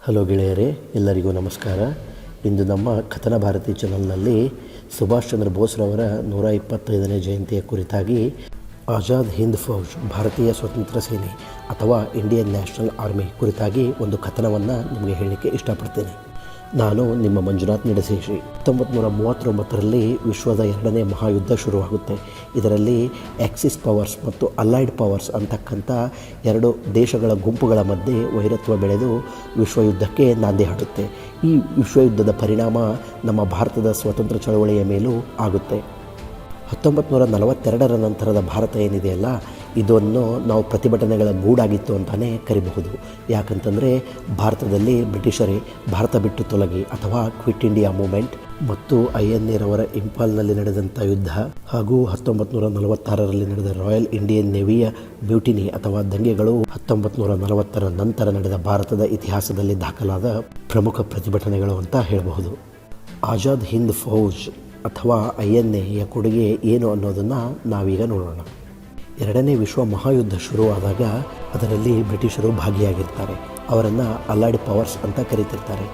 Hello ಗೆಳೆಯರೇ, ಎಲ್ಲರಿಗೂ ನಮಸ್ಕಾರ. ಇಂದು ನಮ್ಮ ಕಥನ ಭಾರತಿ ಚಾನಲ್ನಲ್ಲಿ ಸುಭಾಷ್ ಚಂದ್ರ ಬೋಸ್ರವರ 125ನೇ ಜಯಂತಿಯ ಕುರಿತಾಗಿ ಆಜಾದ್ ಹಿಂದ್ ಫೌಜ್, ಭಾರತೀಯ ಸ್ವತಂತ್ರ ಸೇನೆ ಅಥವಾ ಇಂಡಿಯನ್ ನ್ಯಾಷನಲ್ ಆರ್ಮಿ ಕುರಿತಾಗಿ ಒಂದು ಕಥನವನ್ನು ನಿಮಗೆ ಹೇಳಲಿಕ್ಕೆ ಇಷ್ಟಪಡ್ತೇನೆ. ನಾನು ನಿಮ್ಮ ಮಂಜುನಾಥ್ ನಿಡಶೇಷಿ. 1939ರಲ್ಲಿ ವಿಶ್ವದ 2ನೇ ಮಹಾಯುದ್ಧ ಶುರುವಾಗುತ್ತೆ. ಇದರಲ್ಲಿ ಆಕ್ಸಿಸ್ ಪವರ್ಸ್ ಮತ್ತು ಅಲೈಡ್ ಪವರ್ಸ್ ಅಂತಕ್ಕಂಥ ಎರಡು ದೇಶಗಳ ಗುಂಪುಗಳ ಮಧ್ಯೆ ವೈರತ್ವ ಬೆಳೆದು ವಿಶ್ವಯುದ್ಧಕ್ಕೆ ನಾಂದಿ ಹಾಡುತ್ತೆ. ಈ ವಿಶ್ವಯುದ್ಧದ ಪರಿಣಾಮ ನಮ್ಮ ಭಾರತದ ಸ್ವಾತಂತ್ರ್ಯ ಚಳವಳಿಯ ಮೇಲೂ ಆಗುತ್ತೆ. 1942ರ ನಂತರದ ಭಾರತ ಏನಿದೆಯಲ್ಲ, ಇದನ್ನು ನಾವು ಪ್ರತಿಭಟನೆಗಳ ಗೂಡಾಗಿತ್ತು ಅಂತಲೇ ಕರಿಬಹುದು. ಯಾಕಂತಂದರೆ ಭಾರತದಲ್ಲಿ ಬ್ರಿಟಿಷರೇ ಭಾರತ ಬಿಟ್ಟು ತೊಲಗಿ ಅಥವಾ ಕ್ವಿಟ್ ಇಂಡಿಯಾ ಮೂಮೆಂಟ್ ಮತ್ತು INA ಇಂಪಾಲ್ನಲ್ಲಿ ನಡೆದಂಥ ಯುದ್ಧ ಹಾಗೂ 1946ರಲ್ಲಿ ನಡೆದ ರಾಯಲ್ ಇಂಡಿಯನ್ ನೇವಿಯ ಮ್ಯೂಟಿನಿ ಅಥವಾ ದಂಗೆಗಳು 1940ರ ನಂತರ ನಡೆದ ಭಾರತದ ಇತಿಹಾಸದಲ್ಲಿ ದಾಖಲಾದ ಪ್ರಮುಖ ಪ್ರತಿಭಟನೆಗಳು ಅಂತ ಹೇಳಬಹುದು. ಆಜಾದ್ ಹಿಂದ್ ಫೌಜ್ ಅಥವಾ INAಯ ಕೊಡುಗೆ ಏನು ಅನ್ನೋದನ್ನು ನಾವೀಗ ನೋಡೋಣ. 2ನೇ ವಿಶ್ವ ಮಹಾಯುದ್ಧ ಶುರುವಾದಾಗ ಅದರಲ್ಲಿ ಬ್ರಿಟಿಷರು ಭಾಗಿಯಾಗಿರ್ತಾರೆ. ಅವರನ್ನು ಅಲೈಡ್ ಪವರ್ಸ್ ಅಂತ ಕರೀತಿರ್ತಾರೆ.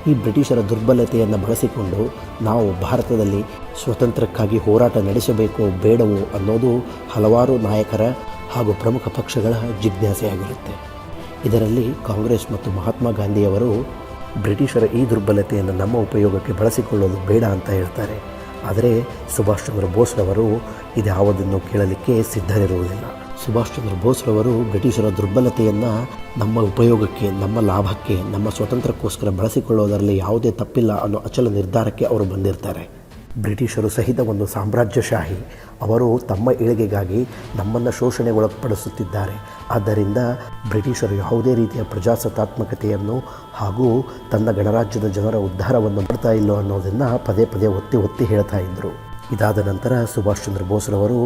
ಈ ಬ್ರಿಟಿಷರ ದುರ್ಬಲತೆಯನ್ನು ಬಳಸಿಕೊಂಡು ನಾವು ಭಾರತದಲ್ಲಿ ಸ್ವತಂತ್ರಕ್ಕಾಗಿ ಹೋರಾಟ ನಡೆಸಬೇಕೋ ಬೇಡವೋ ಅನ್ನೋದು ಹಲವಾರು ನಾಯಕರ ಹಾಗೂ ಪ್ರಮುಖ ಪಕ್ಷಗಳ ಜಿಜ್ಞಾಸೆಯಾಗಿರುತ್ತೆ. ಇದರಲ್ಲಿ ಕಾಂಗ್ರೆಸ್ ಮತ್ತು ಮಹಾತ್ಮ ಗಾಂಧಿಯವರು ಬ್ರಿಟಿಷರ ಈ ದುರ್ಬಲತೆಯನ್ನು ನಮ್ಮ ಉಪಯೋಗಕ್ಕೆ ಬಳಸಿಕೊಳ್ಳೋದು ಬೇಡ ಅಂತ ಹೇಳ್ತಾರೆ. ಆದರೆ ಸುಭಾಷ್ ಚಂದ್ರ ಬೋಸ್ರವರು ಇದ್ಯಾವುದನ್ನು ಕೇಳಲಿಕ್ಕೆ ಸಿದ್ಧರಿರುವುದಿಲ್ಲ. ಸುಭಾಷ್ ಚಂದ್ರ ಬೋಸ್ರವರು ಬ್ರಿಟಿಷರ ದುರ್ಬಲತೆಯನ್ನು ನಮ್ಮ ಉಪಯೋಗಕ್ಕೆ, ನಮ್ಮ ಲಾಭಕ್ಕೆ, ನಮ್ಮ ಸ್ವತಂತ್ರಕ್ಕೋಸ್ಕರ ಬಳಸಿಕೊಳ್ಳೋದರಲ್ಲಿ ಯಾವುದೇ ತಪ್ಪಿಲ್ಲ ಅನ್ನೋ ಅಚಲ ನಿರ್ಧಾರಕ್ಕೆ ಅವರು ಬಂದಿರ್ತಾರೆ. ಬ್ರಿಟಿಷರು ಸಹಿತ ಒಂದು ಸಾಮ್ರಾಜ್ಯಶಾಹಿ. ಅವರು ತಮ್ಮ ಏಳಿಗೆಗಾಗಿ ನಮ್ಮನ್ನು ಶೋಷಣೆಗೊಳಪಡಿಸುತ್ತಿದ್ದಾರೆ. ಆದ್ದರಿಂದ ಬ್ರಿಟಿಷರು ಯಾವುದೇ ರೀತಿಯ ಪ್ರಜಾಸತ್ತಾತ್ಮಕತೆಯನ್ನು ಹಾಗೂ ತನ್ನ ಗಣರಾಜ್ಯದ ಜನರ ಉದ್ಧಾರವನ್ನು ಮಾಡ್ತಾ ಇಲ್ಲೋ ಅನ್ನೋದನ್ನು ಪದೇ ಪದೇ ಒತ್ತಿ ಹೇಳ್ತಾ ಇದ್ದರು. ಇದಾದ ನಂತರ ಸುಭಾಷ್ ಚಂದ್ರ ಬೋಸ್ರವರು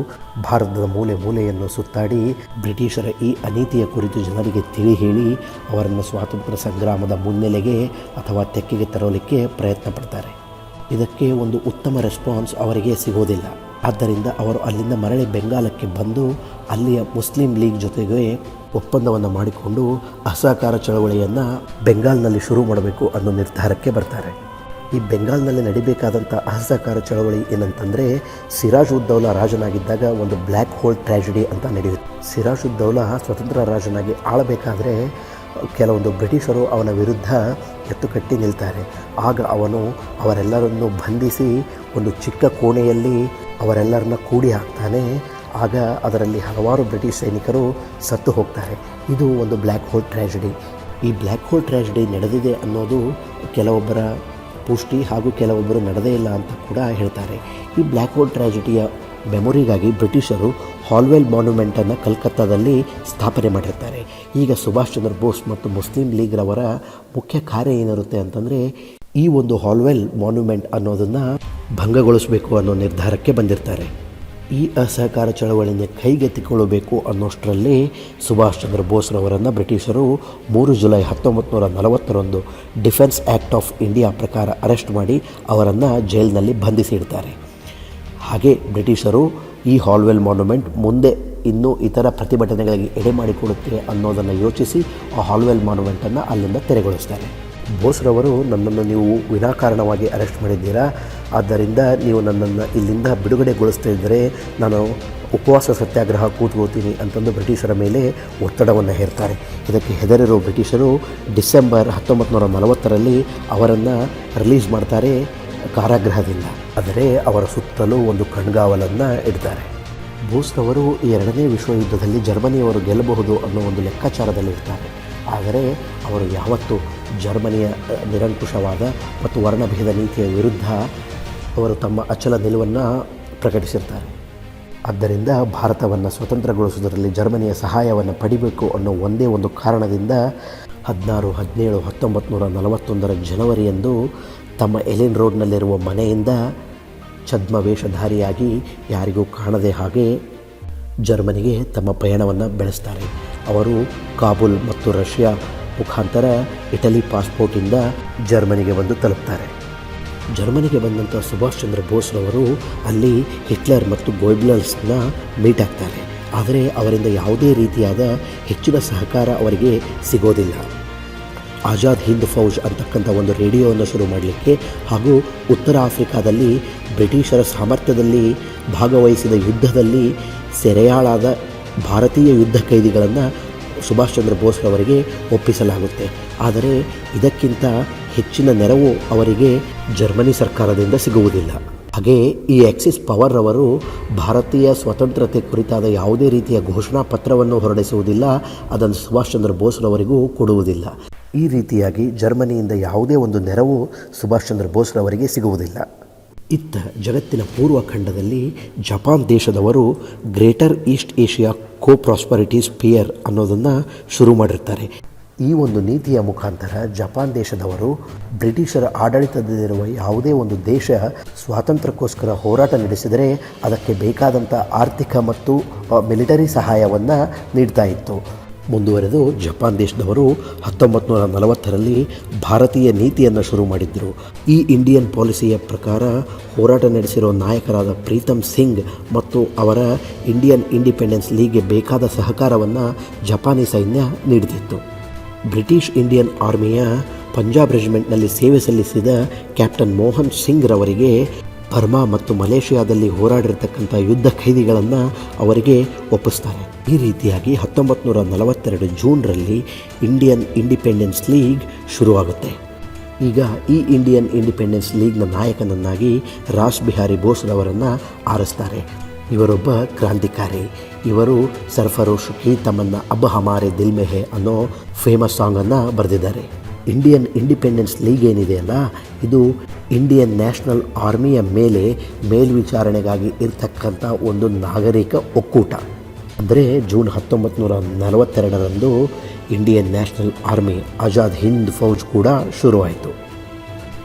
ಭಾರತದ ಮೂಲೆ ಮೂಲೆಯನ್ನು ಸುತ್ತಾಡಿ ಬ್ರಿಟಿಷರ ಈ ಅನೀತಿಯ ಕುರಿತು ಜನರಿಗೆ ತಿಳಿ ಹೇಳಿ ಅವರನ್ನು ಸ್ವಾತಂತ್ರ್ಯ ಸಂಗ್ರಾಮದ ಮುನ್ನೆಲೆಗೆ ಅಥವಾ ತೆಕ್ಕೆಗೆ ತರಲಿಕ್ಕೆ ಪ್ರಯತ್ನ ಪಡ್ತಾರೆ. ಇದಕ್ಕೆ ಒಂದು ಉತ್ತಮ ರೆಸ್ಪಾನ್ಸ್ ಅವರಿಗೆ ಸಿಗೋದಿಲ್ಲ. ಆದ್ದರಿಂದ ಅವರು ಅಲ್ಲಿಂದ ಮರಳಿ ಬೆಂಗಾಲಕ್ಕೆ ಬಂದು ಅಲ್ಲಿಯ ಮುಸ್ಲಿಂ ಲೀಗ್ ಜೊತೆಗೆ ಒಪ್ಪಂದವನ್ನು ಮಾಡಿಕೊಂಡು ಅಸಹಕಾರ ಚಳವಳಿಯನ್ನು ಬೆಂಗಾಲ್ನಲ್ಲಿ ಶುರು ಮಾಡಬೇಕು ಅನ್ನೋ ನಿರ್ಧಾರಕ್ಕೆ ಬರ್ತಾರೆ. ಈ ಬೆಂಗಾಲ್ನಲ್ಲಿ ನಡಿಬೇಕಾದಂಥ ಅಸಹಕಾರ ಚಳವಳಿ ಏನಂತಂದರೆ, ಸಿರಾಜ್ ಉದ್ ದೌಲಾ ರಾಜನಾಗಿದ್ದಾಗ ಒಂದು ಬ್ಲ್ಯಾಕ್ ಹೋಲ್ ಟ್ರ್ಯಾಜಿಡಿ ಅಂತ ನಡೆಯುತ್ತೆ. ಸಿರಾಜ್ ಉದ್ ದೌಲಾ ಸ್ವತಂತ್ರ ರಾಜನಾಗಿ ಆಳಬೇಕಾದ್ರೆ ಕೆಲವೊಂದು ಬ್ರಿಟಿಷರು ಅವನ ವಿರುದ್ಧ ಎತ್ತುಕಟ್ಟಿ ನಿಲ್ತಾರೆ. ಆಗ ಅವನು ಅವರೆಲ್ಲರನ್ನು ಬಂಧಿಸಿ ಒಂದು ಚಿಕ್ಕ ಕೋಣೆಯಲ್ಲಿ ಅವರೆಲ್ಲರನ್ನ ಕೂಡಿ ಹಾಕ್ತಾನೆ. ಆಗ ಅದರಲ್ಲಿ ಹಲವಾರು ಬ್ರಿಟಿಷ್ ಸೈನಿಕರು ಸತ್ತು ಹೋಗ್ತಾರೆ. ಇದು ಒಂದು ಬ್ಲ್ಯಾಕ್ ಹೋಲ್ ಟ್ರ್ಯಾಜಿಡಿ. ಈ ಬ್ಲ್ಯಾಕ್ ಹೋಲ್ ಟ್ರ್ಯಾಜಿಡಿ ನಡೆದಿದೆ ಅನ್ನೋದು ಕೆಲವೊಬ್ಬರ ಪುಷ್ಟಿ ಹಾಗೂ ಕೆಲವೊಬ್ಬರು ನಡೆದೇ ಇಲ್ಲ ಅಂತ ಕೂಡ ಹೇಳ್ತಾರೆ. ಈ ಬ್ಲ್ಯಾಕ್ ಹೋಲ್ ಟ್ರ್ಯಾಜಿಡಿಯ ಮೆಮೊರಿಗಾಗಿ ಬ್ರಿಟಿಷರು ಹಾಲ್ವೆಲ್ ಮಾನ್ಯುಮೆಂಟನ್ನು ಕಲ್ಕತ್ತಾದಲ್ಲಿ ಸ್ಥಾಪನೆ ಮಾಡಿರ್ತಾರೆ. ಈಗ ಸುಭಾಷ್ ಚಂದ್ರ ಬೋಸ್ ಮತ್ತು ಮುಸ್ಲಿಂ ಲೀಗ್ರವರ ಮುಖ್ಯ ಕಾರ್ಯ ಏನಿರುತ್ತೆ ಅಂತಂದರೆ, ಈ ಒಂದು ಹಾಲ್ವೆಲ್ ಮಾನ್ಯುಮೆಂಟ್ ಅನ್ನೋದನ್ನು ಭಂಗಗೊಳಿಸಬೇಕು ಅನ್ನೋ ನಿರ್ಧಾರಕ್ಕೆ ಬಂದಿರ್ತಾರೆ. ಈ ಅಸಹಕಾರ ಚಳವಳಿಯನ್ನು ಕೈಗೆತ್ತಿಕೊಳ್ಳಬೇಕು ಅನ್ನೋಷ್ಟರಲ್ಲಿ ಸುಭಾಷ್ ಚಂದ್ರ ಬೋಸ್ರವರನ್ನು ಬ್ರಿಟಿಷರು 3 ಜುಲೈ 1940ರಂದು ಡಿಫೆನ್ಸ್ ಆ್ಯಕ್ಟ್ ಆಫ್ ಇಂಡಿಯಾ ಪ್ರಕಾರ ಅರೆಸ್ಟ್ ಮಾಡಿ ಅವರನ್ನು ಜೈಲಿನಲ್ಲಿ ಬಂಧಿಸಿಡ್ತಾರೆ. ಹಾಗೆ ಬ್ರಿಟಿಷರು ಈ ಹಾಲ್ವೆಲ್ ಮಾನ್ಯುಮೆಂಟ್ ಮುಂದೆ ಇನ್ನೂ ಇತರ ಪ್ರತಿಭಟನೆಗಳಿಗೆ ಎಡೆ ಮಾಡಿಕೊಡುತ್ತೆ ಅನ್ನೋದನ್ನು ಯೋಚಿಸಿ ಆ ಹಾಲ್ವೆಲ್ ಮಾನ್ಯುಮೆಂಟನ್ನು ಅಲ್ಲಿಂದ ತೆರವುಗೊಳಿಸ್ತಾರೆ. ಬೋಸ್ರವರು, ನನ್ನನ್ನು ನೀವು ವಿನಾಕಾರಣವಾಗಿ ಅರೆಸ್ಟ್ ಮಾಡಿದ್ದೀರಾ, ಆದ್ದರಿಂದ ನೀವು ನನ್ನನ್ನು ಇಲ್ಲಿಂದ ಬಿಡುಗಡೆಗೊಳಿಸ್ತಾ ಇದ್ದರೆ ನಾನು ಉಪವಾಸ ಸತ್ಯಾಗ್ರಹ ಕೂತ್ಕೋತೀನಿ ಅಂತಂದು ಬ್ರಿಟಿಷರ ಮೇಲೆ ಒತ್ತಡವನ್ನು ಹೇರ್ತಾರೆ. ಇದಕ್ಕೆ ಹೆದರಿರೋ ಬ್ರಿಟಿಷರು ಡಿಸೆಂಬರ್ 1940ರಲ್ಲಿ ಅವರನ್ನು ರಿಲೀಸ್ ಮಾಡ್ತಾರೆ ಕಾರಾಗೃಹದಿಂದ. ಆದರೆ ಅವರ ಸುತ್ತಲೂ ಒಂದು ಕಣ್ಗಾವಲನ್ನು ಇಡ್ತಾರೆ. ಬೋಸ್ರವರು ಈ 2ನೇ ವಿಶ್ವಯುದ್ಧದಲ್ಲಿ ಜರ್ಮನಿಯವರು ಗೆಲ್ಲಬಹುದು ಅನ್ನೋ ಒಂದು ಲೆಕ್ಕಾಚಾರದಲ್ಲಿರ್ತಾರೆ. ಆದರೆ ಅವರು ಯಾವತ್ತೂ ಜರ್ಮನಿಯ ನಿರಂಕುಶವಾದ ಮತ್ತು ವರ್ಣಭೇದ ನೀತಿಯ ವಿರುದ್ಧ ಅವರು ತಮ್ಮ ಅಚಲ ನಿಲುವನ್ನು ಪ್ರಕಟಿಸಿರ್ತಾರೆ. ಆದ್ದರಿಂದ ಭಾರತವನ್ನು ಸ್ವತಂತ್ರಗೊಳಿಸುವುದರಲ್ಲಿ ಜರ್ಮನಿಯ ಸಹಾಯವನ್ನು ಪಡಿಬೇಕು ಅನ್ನೋ ಒಂದೇ ಒಂದು ಕಾರಣದಿಂದ 16, 17, 1941 ಜನವರಿಯಂದು ತಮ್ಮ ಎಲಿನ್ ರೋಡ್ನಲ್ಲಿರುವ ಮನೆಯಿಂದ ಛದ್ಮವೇಷಧಾರಿಯಾಗಿ ಯಾರಿಗೂ ಕಾಣದೆ ಹಾಗೆ ಜರ್ಮನಿಗೆ ತಮ್ಮ ಪಯಣವನ್ನು ಬೆಳೆಸ್ತಾರೆ. ಅವರು ಕಾಬೂಲ್ ಮತ್ತು ರಷ್ಯಾ ಮುಖಾಂತರ ಇಟಲಿ ಪಾಸ್ಪೋರ್ಟಿಂದ ಜರ್ಮನಿಗೆ ಬಂದು ತಲುಪ್ತಾರೆ. ಜರ್ಮನಿಗೆ ಬಂದಂಥ ಸುಭಾಷ್ ಚಂದ್ರ ಬೋಸ್ರವರು ಅಲ್ಲಿ ಹಿಟ್ಲರ್ ಮತ್ತು ಗೋಯ್ಬ್ಲರ್ಸ್ನ ಮೀಟ್ ಆಗ್ತಾರೆ. ಆದರೆ ಅವರಿಂದ ಯಾವುದೇ ರೀತಿಯಾದ ಹೆಚ್ಚಿನ ಸಹಕಾರ ಅವರಿಗೆ ಸಿಗೋದಿಲ್ಲ. ಆಜಾದ್ ಹಿಂದ್ ಫೌಜ್ ಅಂತಕ್ಕಂಥ ಒಂದು ರೇಡಿಯೋವನ್ನು ಶುರು ಮಾಡಲಿಕ್ಕೆ ಹಾಗೂ ಉತ್ತರ ಆಫ್ರಿಕಾದಲ್ಲಿ ಬ್ರಿಟಿಷರ ಸಾಮರ್ಥ್ಯದಲ್ಲಿ ಭಾಗವಹಿಸಿದ ಯುದ್ಧದಲ್ಲಿ ಸೆರೆಯಾಳಾದ ಭಾರತೀಯ ಯುದ್ಧ ಖೈದಿಗಳನ್ನು ಸುಭಾಷ್ ಚಂದ್ರ ಬೋಸ್ರವರಿಗೆ ಒಪ್ಪಿಸಲಾಗುತ್ತೆ. ಆದರೆ ಇದಕ್ಕಿಂತ ಹೆಚ್ಚಿನ ನೆರವು ಅವರಿಗೆ ಜರ್ಮನಿ ಸರ್ಕಾರದಿಂದ ಸಿಗುವುದಿಲ್ಲ. ಹಾಗೆ ಈ ಆಕ್ಸಿಸ್ ಪವರ್ ಅವರು ಭಾರತೀಯ ಸ್ವತಂತ್ರತೆ ಕುರಿತಾದ ಯಾವುದೇ ರೀತಿಯ ಘೋಷಣಾ ಪತ್ರವನ್ನು ಹೊರಡಿಸುವುದಿಲ್ಲ, ಅದನ್ನು ಸುಭಾಷ್ ಚಂದ್ರ ಬೋಸ್ರವರಿಗೂ ಕೊಡುವುದಿಲ್ಲ. ಈ ರೀತಿಯಾಗಿ ಜರ್ಮನಿಯಿಂದ ಯಾವುದೇ ಒಂದು ನೆರವು ಸುಭಾಷ್ ಚಂದ್ರ ಬೋಸ್ರವರಿಗೆ ಸಿಗುವುದಿಲ್ಲ. ಇತ್ತ ಜಗತ್ತಿನ ಪೂರ್ವ ಖಂಡದಲ್ಲಿ ಜಪಾನ್ ದೇಶದವರು ಗ್ರೇಟರ್ ಈಸ್ಟ್ ಏಷ್ಯಾ ಕೋ ಪ್ರಾಸ್ಪರಿಟಿ ಸ್ಪಿಯರ್ ಅನ್ನೋದನ್ನು ಶುರು ಮಾಡಿರ್ತಾರೆ. ಈ ಒಂದು ನೀತಿಯ ಮುಖಾಂತರ ಜಪಾನ್ ದೇಶದವರು ಬ್ರಿಟಿಷರ ಆಡಳಿತದಲ್ಲಿರುವ ಯಾವುದೇ ಒಂದು ದೇಶ ಸ್ವಾತಂತ್ರ್ಯಕ್ಕೋಸ್ಕರ ಹೋರಾಟ ನಡೆಸಿದರೆ ಅದಕ್ಕೆ ಬೇಕಾದಂಥ ಆರ್ಥಿಕ ಮತ್ತು ಮಿಲಿಟರಿ ಸಹಾಯವನ್ನು ನೀಡ್ತಾ ಇತ್ತು. ಮುಂದುವರೆದು ಜಪಾನ್ ದೇಶದವರು 1940ರಲ್ಲಿ ಭಾರತೀಯ ನೀತಿಯನ್ನು ಶುರು ಮಾಡಿದ್ದರು. ಈ ಇಂಡಿಯನ್ ಪಾಲಿಸಿಯ ಪ್ರಕಾರ ಹೋರಾಟ ನಡೆಸಿರೋ ನಾಯಕರಾದ ಪ್ರೀತಮ್ ಸಿಂಗ್ ಮತ್ತು ಅವರ ಇಂಡಿಯನ್ ಇಂಡಿಪೆಂಡೆನ್ಸ್ ಲೀಗ್ಗೆ ಬೇಕಾದ ಸಹಕಾರವನ್ನು ಜಪಾನಿ ಸೈನ್ಯ ನೀಡುತ್ತಿತ್ತು. ಬ್ರಿಟಿಷ್ ಇಂಡಿಯನ್ ಆರ್ಮಿಯ ಪಂಜಾಬ್ ರೆಜಿಮೆಂಟ್ನಲ್ಲಿ ಸೇವೆ ಸಲ್ಲಿಸಿದ ಕ್ಯಾಪ್ಟನ್ ಮೋಹನ್ ಸಿಂಗ್ ರವರಿಗೆ ಬರ್ಮಾ ಮತ್ತು ಮಲೇಷಿಯಾದಲ್ಲಿ ಹೋರಾಡಿರ್ತಕ್ಕಂಥ ಯುದ್ಧ ಖೈದಿಗಳನ್ನು ಅವರಿಗೆ ಒಪ್ಪಿಸ್ತಾರೆ. ಈ ರೀತಿಯಾಗಿ 1942 ಜೂನ್ರಲ್ಲಿ ಇಂಡಿಯನ್ ಇಂಡಿಪೆಂಡೆನ್ಸ್ ಲೀಗ್ ಶುರುವಾಗುತ್ತೆ. ಈಗ ಈ ಇಂಡಿಯನ್ ಇಂಡಿಪೆಂಡೆನ್ಸ್ ಲೀಗ್ನ ನಾಯಕನನ್ನಾಗಿ ರಾಸ್ ಬಿಹಾರಿ ಬೋಸ್ರವರನ್ನು ಆರಿಸ್ತಾರೆ. ಇವರೊಬ್ಬ ಕ್ರಾಂತಿಕಾರಿ. ಇವರು ಸರ್ಫರೋಶ್ ಕಿ ತಮನ್ನ ಅಬ್ ಹಮಾರೆ ದಿಲ್ ಮೆ ಹೈ ಅನ್ನೋ ಫೇಮಸ್ ಸಾಂಗನ್ನು ಬರೆದಿದ್ದಾರೆ. ಇಂಡಿಯನ್ ಇಂಡಿಪೆಂಡೆನ್ಸ್ ಲೀಗ್ ಏನಿದೆಯಲ್ಲ, ಇದು ಇಂಡಿಯನ್ ನ್ಯಾಷನಲ್ ಆರ್ಮಿಯ ಮೇಲೆ ಮೇಲ್ವಿಚಾರಣೆಗಾಗಿ ಇರ್ತಕ್ಕಂಥ ಒಂದು ನಾಗರಿಕ ಒಕ್ಕೂಟ. ಅಂದರೆ ಜೂನ್ 1942ರಂದು Indian National Army Azad Hind Fauj ಕೂಡ ಶುರುವಾಯಿತು.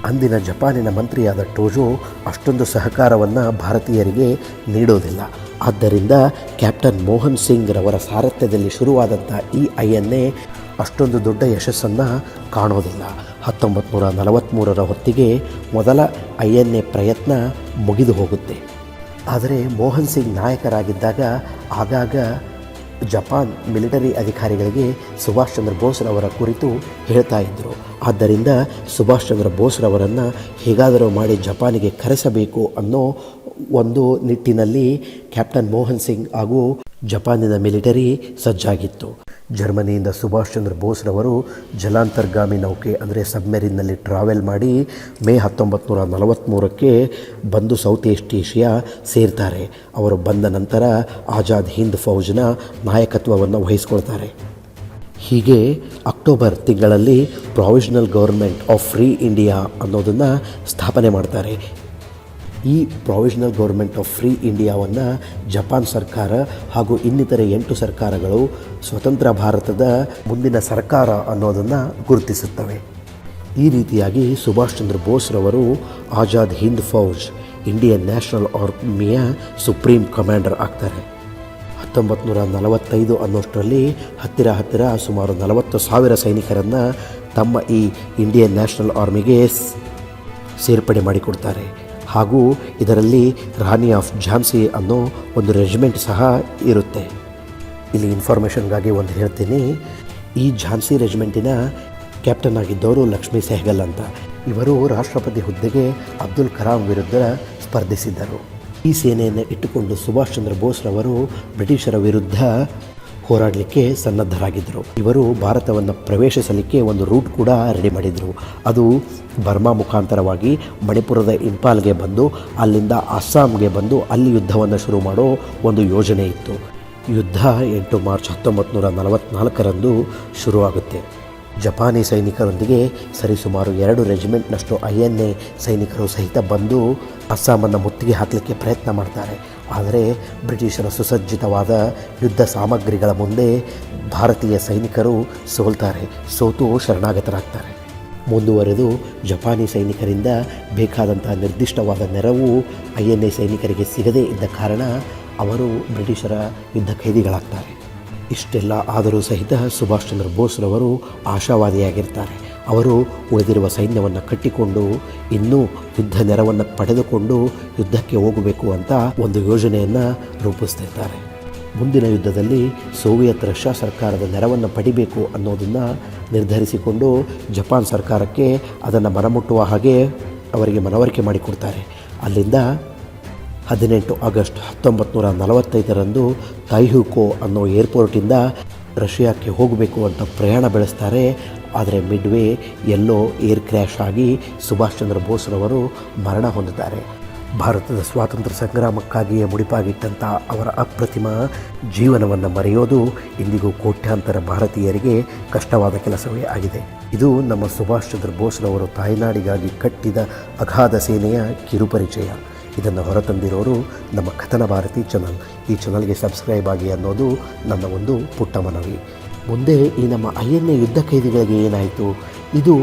ಅಂದಿನ ಜಪಾನಿನ ಮಂತ್ರಿಯಾದ ಟೋಜೋ ಅಷ್ಟೊಂದು ಸಹಕಾರವನ್ನು ಭಾರತೀಯರಿಗೆ ನೀಡೋದಿಲ್ಲ. ಆದ್ದರಿಂದ ಕ್ಯಾಪ್ಟನ್ ಮೋಹನ್ ಸಿಂಗ್ ರವರ ಸಾರಥ್ಯದಲ್ಲಿ ಶುರುವಾದಂಥ ಈ INA ಅಷ್ಟೊಂದು ದೊಡ್ಡ ಯಶಸ್ಸನ್ನು ಕಾಣೋದಿಲ್ಲ. 1943ರ ಹೊತ್ತಿಗೆ ಮೊದಲ INA ಪ್ರಯತ್ನ ಮುಗಿದು ಹೋಗುತ್ತೆ. ಆದರೆ ಮೋಹನ್ ಸಿಂಗ್ ನಾಯಕರಾಗಿದ್ದಾಗ ಆಗಾಗ ಜಪಾನ್ ಮಿಲಿಟರಿ ಅಧಿಕಾರಿಗಳಿಗೆ ಸುಭಾಷ್ ಚಂದ್ರ ಬೋಸ್ರವರ ಕುರಿತು ಹೇಳ್ತಾ ಇದ್ದರು. ಆದ್ದರಿಂದ ಸುಭಾಷ್ ಚಂದ್ರ ಬೋಸ್ರವರನ್ನು ಹೇಗಾದರೂ ಮಾಡಿ ಜಪಾನಿಗೆ ಕರೆಸಬೇಕು ಅನ್ನೋ ಒಂದು ನಿಟ್ಟಿನಲ್ಲಿ ಕ್ಯಾಪ್ಟನ್ ಮೋಹನ್ ಸಿಂಗ್ ಹಾಗೂ ಜಪಾನಿನ ಮಿಲಿಟರಿ ಸಜ್ಜಾಗಿತ್ತು. ಜರ್ಮನಿಯಿಂದ ಸುಭಾಷ್ ಚಂದ್ರ ಬೋಸ್ರವರು ಜಲಾಂತರ್ಗಾಮಿ ನೌಕೆ ಅಂದರೆ ಸಬ್ಮೆರಿನ್ನಲ್ಲಿ ಟ್ರಾವೆಲ್ ಮಾಡಿ ಮೇ 1943ಕ್ಕೆ ಬಂದು ಸೌತ್ ಈಸ್ಟ್ ಏಷ್ಯಾ ಸೇರ್ತಾರೆ. ಅವರು ಬಂದ ನಂತರ ಆಜಾದ್ ಹಿಂದ್ ಫೌಜ್ನ ನಾಯಕತ್ವವನ್ನು ವಹಿಸ್ಕೊಳ್ತಾರೆ. ಹೀಗೆ ಅಕ್ಟೋಬರ್ ತಿಂಗಳಲ್ಲಿ provisional government of free India ಅನ್ನೋದನ್ನು ಸ್ಥಾಪನೆ ಮಾಡ್ತಾರೆ. ಈ ಪ್ರಾವಿಷನಲ್ ಗೌರ್ಮೆಂಟ್ ಆಫ್ ಫ್ರೀ ಇಂಡಿಯಾವನ್ನು ಜಪಾನ್ ಸರ್ಕಾರ ಹಾಗೂ ಇನ್ನಿತರೆ 8 ಸರ್ಕಾರಗಳು ಸ್ವತಂತ್ರ ಭಾರತದ ಮುಂದಿನ ಸರ್ಕಾರ ಅನ್ನೋದನ್ನು ಗುರುತಿಸುತ್ತವೆ. ಈ ರೀತಿಯಾಗಿ ಸುಭಾಷ್ ಚಂದ್ರ ಬೋಸ್ರವರು ಆಜಾದ್ ಹಿಂದ್ ಫೌಜ್ ಇಂಡಿಯನ್ ನ್ಯಾಷನಲ್ ಆರ್ಮಿಯ ಸುಪ್ರೀಂ ಕಮಾಂಡರ್ ಆಗ್ತಾರೆ. 1945 ಅನ್ನೋಷ್ಟರಲ್ಲಿ ಹತ್ತಿರ ಸುಮಾರು 40,000 ಸೈನಿಕರನ್ನು ತಮ್ಮ ಈ ಇಂಡಿಯನ್ ನ್ಯಾಷನಲ್ ಆರ್ಮಿಗೆ ಸೇರ್ಪಡೆ ಮಾಡಿಕೊಡ್ತಾರೆ. ಹಾಗೂ ಇದರಲ್ಲಿ ರಾಣಿ ಆಫ್ ಝಾನ್ಸಿ ಅನ್ನೋ ಒಂದು ರೆಜಿಮೆಂಟ್ ಸಹ ಇರುತ್ತೆ. ಇಲ್ಲಿ ಇನ್ಫಾರ್ಮೇಷನ್ಗಾಗಿ ಒಂದು ಹೇಳ್ತೀನಿ. ಈ ಝಾನ್ಸಿ ರೆಜಿಮೆಂಟಿನ ಕ್ಯಾಪ್ಟನ್ ಆಗಿದ್ದವರು ಲಕ್ಷ್ಮೀ ಸೆಹಗಲ್ ಅಂತ. ಇವರು ರಾಷ್ಟ್ರಪತಿ ಹುದ್ದೆಗೆ ಅಬ್ದುಲ್ ಕಲಾಂ ವಿರುದ್ಧ ಸ್ಪರ್ಧಿಸಿದ್ದರು. ಈ ಸೇನೆಯನ್ನು ಇಟ್ಟುಕೊಂಡು ಸುಭಾಷ್ ಚಂದ್ರ ಬೋಸ್ರವರು ಬ್ರಿಟಿಷರ ವಿರುದ್ಧ ಹೋರಾಡಲಿಕ್ಕೆ ಸನ್ನದ್ಧರಾಗಿದ್ದರು. ಇವರು ಭಾರತವನ್ನು ಪ್ರವೇಶಿಸಲಿಕ್ಕೆ ಒಂದು ರೂಟ್ ಕೂಡ ರೆಡಿ ಮಾಡಿದರು. ಅದು ಬರ್ಮಾ ಮುಖಾಂತರವಾಗಿ ಮಣಿಪುರದ ಇಂಪಾಲ್ಗೆ ಬಂದು ಅಲ್ಲಿಂದ ಅಸ್ಸಾಂಗೆ ಬಂದು ಅಲ್ಲಿ ಯುದ್ಧವನ್ನು ಶುರು ಮಾಡೋ ಒಂದು ಯೋಜನೆ ಇತ್ತು. ಯುದ್ಧ 8 ಮಾರ್ಚ್ 1944ರಂದು ಶುರುವಾಗುತ್ತೆ. ಜಪಾನಿ ಸೈನಿಕರೊಂದಿಗೆ ಸರಿಸುಮಾರು 2 ರೆಜಿಮೆಂಟ್ನಷ್ಟು INA ಸೈನಿಕರು ಸಹಿತ ಬಂದು ಅಸ್ಸಾಮನ್ನು ಮುತ್ತಿಗೆ ಹಾಕಲಿಕ್ಕೆ ಪ್ರಯತ್ನ ಮಾಡ್ತಾರೆ. ಆದರೆ ಬ್ರಿಟಿಷರ ಸುಸಜ್ಜಿತವಾದ ಯುದ್ಧ ಸಾಮಗ್ರಿಗಳ ಮುಂದೆ ಭಾರತೀಯ ಸೈನಿಕರು ಸೋತು ಶರಣಾಗತರಾಗ್ತಾರೆ. ಮುಂದುವರೆದು ಜಪಾನಿ ಸೈನಿಕರಿಂದ ಬೇಕಾದಂಥ ನಿರ್ದಿಷ್ಟವಾದ ನೆರವು INA ಸೈನಿಕರಿಗೆ ಸಿಗದೇ ಇದ್ದ ಕಾರಣ ಅವರು ಬ್ರಿಟಿಷರ ಯುದ್ಧ ಖೈದಿಗಳಾಗ್ತಾರೆ. ಇಷ್ಟೆಲ್ಲ ಆದರೂ ಸಹಿತ ಸುಭಾಷ್ ಚಂದ್ರ ಬೋಸ್ರವರು ಆಶಾವಾದಿಯಾಗಿರ್ತಾರೆ. ಅವರು ಉಳಿದಿರುವ ಸೈನ್ಯವನ್ನು ಕಟ್ಟಿಕೊಂಡು ಇನ್ನೂ ಯುದ್ಧ ನೆರವನ್ನು ಪಡೆದುಕೊಂಡು ಯುದ್ಧಕ್ಕೆ ಹೋಗಬೇಕು ಅಂತ ಒಂದು ಯೋಜನೆಯನ್ನು ರೂಪಿಸ್ತಿರ್ತಾರೆ. ಮುಂದಿನ ಯುದ್ಧದಲ್ಲಿ ಸೋವಿಯತ್ ರಷ್ಯಾ ಸರ್ಕಾರದ ನೆರವನ್ನು ಪಡಿಬೇಕು ಅನ್ನೋದನ್ನು ನಿರ್ಧರಿಸಿಕೊಂಡು ಜಪಾನ್ ಸರ್ಕಾರಕ್ಕೆ ಅದನ್ನು ಮನಮುಟ್ಟುವ ಹಾಗೆ ಅವರಿಗೆ ಮನವರಿಕೆ ಮಾಡಿಕೊಡ್ತಾರೆ. ಅಲ್ಲಿಂದ 18 ಆಗಸ್ಟ್ 1945ರಂದು ತೈಹುಕೋ ಅನ್ನೋ ಏರ್ಪೋರ್ಟಿಂದ ರಷ್ಯಾಕ್ಕೆ ಹೋಗಬೇಕು ಅಂತ ಪ್ರಯಾಣ ಬೆಳೆಸ್ತಾರೆ. ಆದರೆ ಮಿಡ್ವೇ ಎಲ್ಲೋ ಏರ್ ಕ್ರ್ಯಾಶ್ ಆಗಿ ಸುಭಾಷ್ ಚಂದ್ರ ಬೋಸ್ರವರು ಮರಣ ಹೊಂದುತ್ತಾರೆ. ಭಾರತದ ಸ್ವಾತಂತ್ರ್ಯ ಸಂಗ್ರಾಮಕ್ಕಾಗಿಯೇ ಮುಡಿಪಾಗಿಟ್ಟಂಥ ಅವರ ಅಪ್ರತಿಮ ಜೀವನವನ್ನು ಮರೆಯೋದು ಇಂದಿಗೂ ಕೋಟ್ಯಾಂತರ ಭಾರತೀಯರಿಗೆ ಕಷ್ಟವಾದ ಕೆಲಸವೇ ಆಗಿದೆ. ಇದು ನಮ್ಮ ಸುಭಾಷ್ ಚಂದ್ರ ಬೋಸ್ರವರು ತಾಯ್ನಾಡಿಗಾಗಿ ಕಟ್ಟಿದ ಅಗಾಧ ಸೇನೆಯ ಕಿರುಪರಿಚಯ. ಇದನ್ನು ಹೊರತಂದಿರೋರು ನಮ್ಮ ಕಥನ ಭಾರತಿ ಚಾನಲ್. ಈ ಚಾನಲ್ಗೆ ಸಬ್ಸ್ಕ್ರೈಬ್ ಆಗಿ ಅನ್ನೋದು ನನ್ನ ಒಂದು ಪುಟ್ಟ ಮನವಿ. ಮುಂದೆ ಈ ನಮ್ಮ INA ಯುದ್ಧ ಖೈದಿಗಳಿಗೆ ಏನಾಯಿತು, ಇದು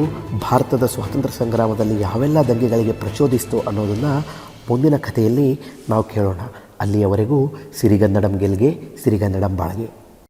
ಭಾರತದ ಸ್ವಾತಂತ್ರ್ಯ ಸಂಗ್ರಾಮದಲ್ಲಿ ಯಾವೆಲ್ಲ ದಂಗೆಗಳಿಗೆ ಪ್ರಚೋದಿಸಿತು ಅನ್ನೋದನ್ನು ಮುಂದಿನ ಕಥೆಯಲ್ಲಿ ನಾವು ಕೇಳೋಣ. ಅಲ್ಲಿಯವರೆಗೂ ಸಿರಿಗನ್ನಡಂ ಗೆಲ್ಗೆ, ಸಿರಿಗನ್ನಡಂ ಬಾಳ್ಗೆ.